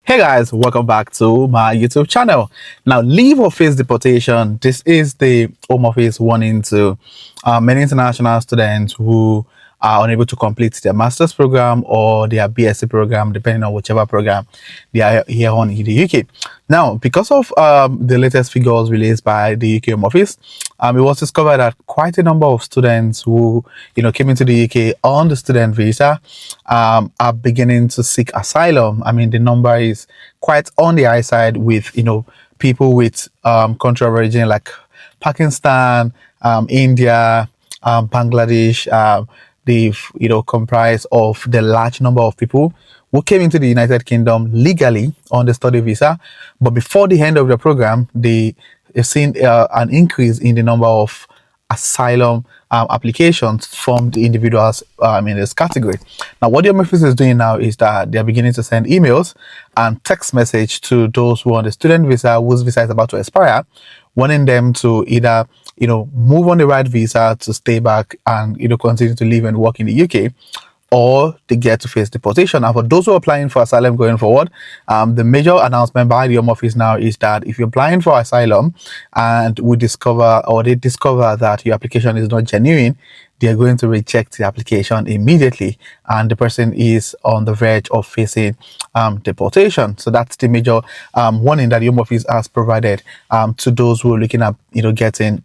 Hey guys, welcome back to my YouTube channel. Now, leave or face deportation. This is the Home Office warning to many international students who are unable to complete their master's program or their BSc program, depending on whichever program they are here on in the UK. Now, because of the latest figures released by the UK Home Office, it was discovered that quite a number of students who came into the UK on the student visa are beginning to seek asylum. I mean, the number is quite on the high side with people with country of origin like Pakistan, India, Bangladesh. They've comprised of the large number of people who came into the United Kingdom legally on the study visa, but before the end of the program, they have seen an increase in the number of asylum applications from the individuals in this category. Now, what the Home Office is doing now is that they are beginning to send emails and text message to those who are on the student visa whose visa is about to expire, wanting them to either move on the right visa to stay back and continue to live and work in the UK, or they get to face deportation. And for those who are applying for asylum going forward, the major announcement by the Home Office now is that if you're applying for asylum and they discover that your application is not genuine, they are going to reject the application immediately, and the person is on the verge of facing deportation. So that's the major warning that the Home Office has provided to those who are looking at getting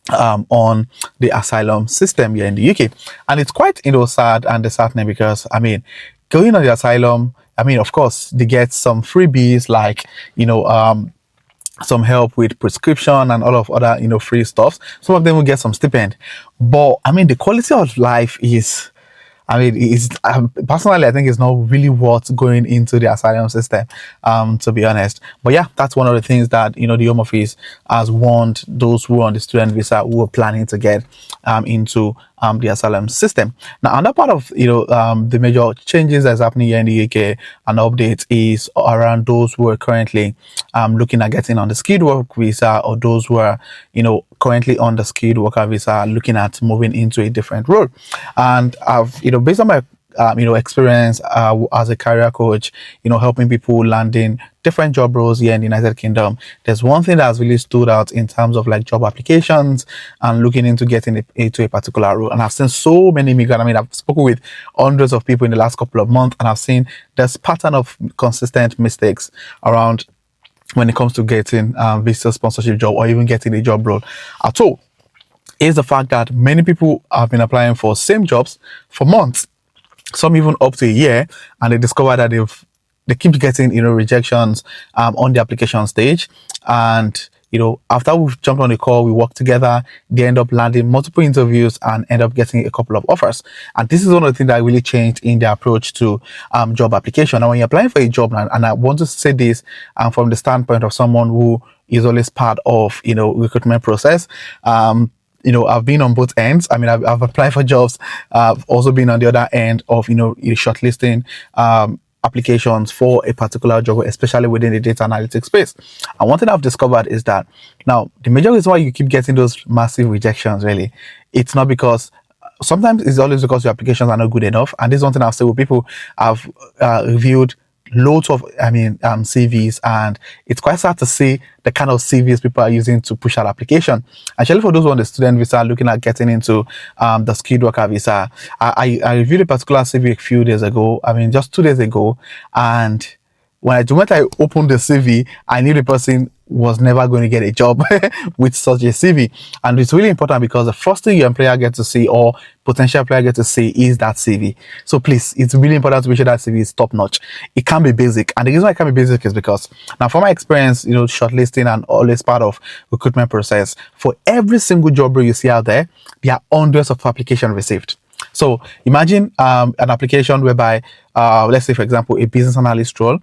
on the asylum system here in the UK. And it's quite sad and disheartening because going on the asylum, of course they get some freebies like some help with prescription and all of other free stuff. Some of them will get some stipend, but the quality of life is personally, I think it's not really worth going into the asylum system, to be honest. But yeah, that's one of the things that the Home Office has warned those who are on the student visa who are planning to get into the asylum system. Now, another part of the major changes that's happening here in the UK, an update is around those who are currently looking at getting on the skilled work visa, or those who are currently on the skilled worker visa looking at moving into a different role. And I've based on my experience as a career coach, helping people landing different job roles here in the United Kingdom, there's one thing that has really stood out in terms of like job applications and looking into getting into a particular role. And I've seen so many immigrants. I've spoken with hundreds of people in the last couple of months, and I've seen this pattern of consistent mistakes around when it comes to getting visa sponsorship job or even getting a job role at all. Is the fact that many people have been applying for same jobs for months, some even up to a year, and they discover that they keep getting rejections on the application stage. And after we've jumped on the call, we work together, they end up landing multiple interviews and end up getting a couple of offers. And this is one of the things that really changed in the approach to job application. Now, when you're applying for a job, and I want to say this from the standpoint of someone who is always part of recruitment process. I've been on both ends. I've applied for jobs. I've also been on the other end of shortlisting applications for a particular job, especially within the data analytics space. And one thing I've discovered is that now the major reason why you keep getting those massive rejections, really, it's not because sometimes it's always because your applications are not good enough. And this is one thing I've said with people. I've reviewed loads of CVs, and it's quite sad to see the kind of CVs people are using to push out application. Actually, for those on the student visa looking at getting into the skilled worker visa, I reviewed a particular CV a few days ago, just 2 days ago, and when I opened the CV, I knew the person was never going to get a job with such a CV. And it's really important because the first thing your employer gets to see, or potential employer gets to see, is that CV. So please, it's really important to make sure that CV is top notch. It can be basic. And the reason why it can be basic is because now, from my experience, shortlisting and always part of recruitment process, for every single job role you see out there, there are hundreds of applications received. So imagine an application whereby, let's say, for example, a business analyst role,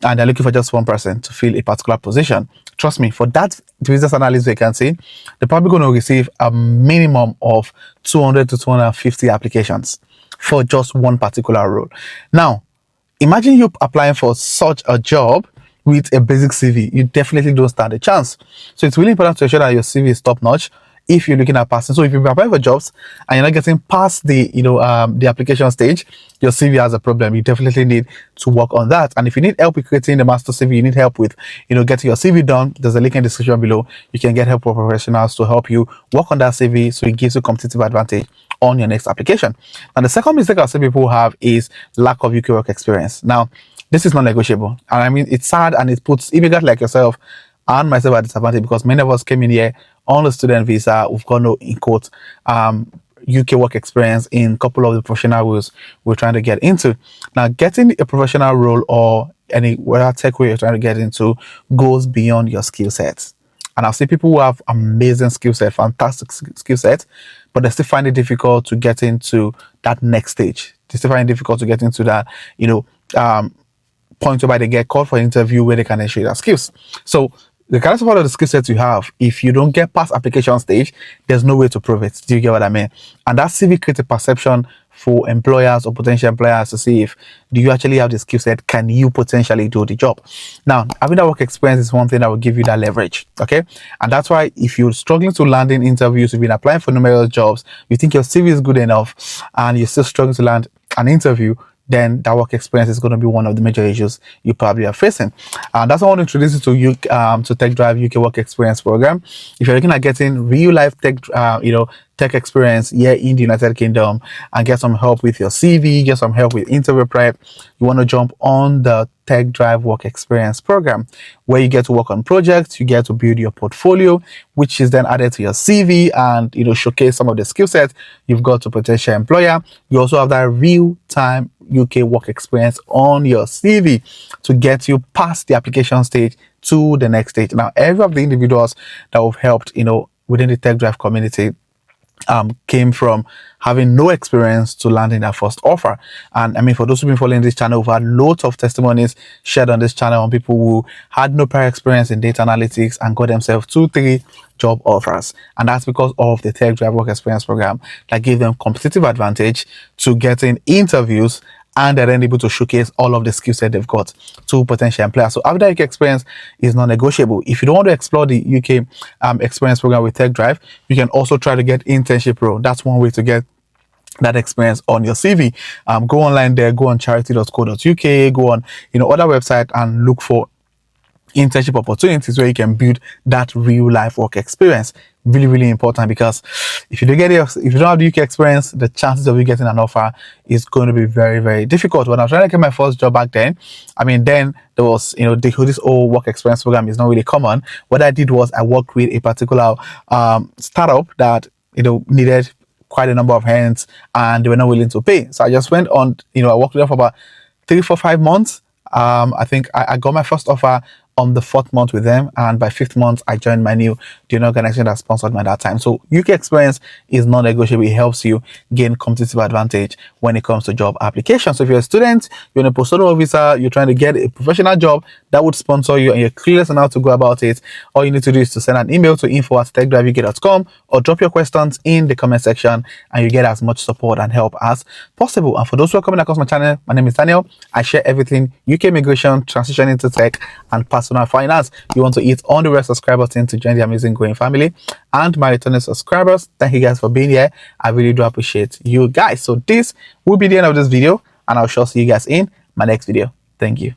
and they're looking for just one person to fill a particular position. Trust me, for that business analyst vacancy, they're probably going to receive a minimum of 200 to 250 applications for just one particular role. Now, imagine you applying for such a job with a basic CV. You definitely don't stand a chance. So it's really important to ensure that your CV is top notch. if you're looking at passing. So if you're applying for jobs and you're not getting past the the application stage, your CV has a problem. You definitely need to work on that. And if you need help with creating the master CV, you need help with getting your CV done, there's a link in the description below. You can get help from professionals to help you work on that CV, so it gives you competitive advantage on your next application. And the second mistake I'll say people have is lack of UK work experience. Now, this is non-negotiable, and I mean, it's sad, and it puts immigrants like yourself and myself at disadvantage, because many of us came in here on a student visa. We've got no, in quote, UK work experience in a couple of the professional roles we're trying to get into. Now, getting a professional role or any whatever tech way you're trying to get into goes beyond your skill sets. And I've seen people who have amazing skill set, fantastic skill set, but they still find it difficult to get into that next stage. They still find it difficult to get into that, point whereby they get called for an interview where they can show their skills. So regardless of all of the skill sets you have, if you don't get past application stage, there's no way to prove it. Do you get what I mean? And that CV creates a perception for employers or potential employers to see if do you actually have the skill set, can you potentially do the job. Now, having that work experience is one thing that will give you that leverage, okay? And that's why if you're struggling to land in interviews, you've been applying for numerous jobs, you think your CV is good enough, and you're still struggling to land an interview, then that work experience is going to be one of the major issues you probably are facing. And that's why I want to introduce you to TechDrive UK Work Experience Program. If you're looking at getting real life tech experience here in the United Kingdom and get some help with your CV, get some help with interview prep, you want to jump on the TechDrive Work Experience Program, where you get to work on projects, you get to build your portfolio, which is then added to your CV and showcase some of the skill sets you've got to potential employer. You also have that real-time UK work experience on your CV to get you past the application stage to the next stage. Now, every of the individuals that we've helped, within the TechDrive community, came from having no experience to landing their first offer. And I mean, for those who've been following this channel, we've had loads of testimonies shared on this channel on people who had no prior experience in data analytics and got themselves 2-3 job offers. And that's because of the TechDrive Work Experience Program that gave them competitive advantage to getting interviews, and they're then able to showcase all of the skill set they've got to potential employers. So having that UK experience is non-negotiable. If you don't want to explore the UK experience program with TechDrive, you can also try to get internship role. That's one way to get that experience on your CV. Go online there, go on charity.co.uk, go on other website and look for internship opportunities where you can build that real life work experience. Really, really important, because if you don't have the UK experience, the chances of you getting an offer is going to be very, very difficult. When I was trying to get my first job back then, I mean, then there was, this whole work experience program is not really common. What I did was I worked with a particular startup that, needed quite a number of hands and they were not willing to pay. So I just went on, I worked with them for about 3, 4, 5 months. I think I got my first offer on the 4th month with them, and by 5th month I joined my new organization that sponsored me at that time. So UK experience is non-negotiable. It helps you gain competitive advantage when it comes to job application. So if you're a student, you're on a postdoc visa, you're trying to get a professional job that would sponsor you and you're clueless on how to go about it, all you need to do is to send an email to info@techdriveuk.com or drop your questions in the comment section, and you get as much support and help as possible. And for those who are coming across my channel, my name is Daniel. I share everything UK immigration, transition into tech, and personal finance. You want to hit on the red subscribe button to join the amazing growing family. And my returning subscribers, thank you guys for being here. I really do appreciate you guys. So this will be the end of this video, and I'll sure see you guys in my next video. Thank you.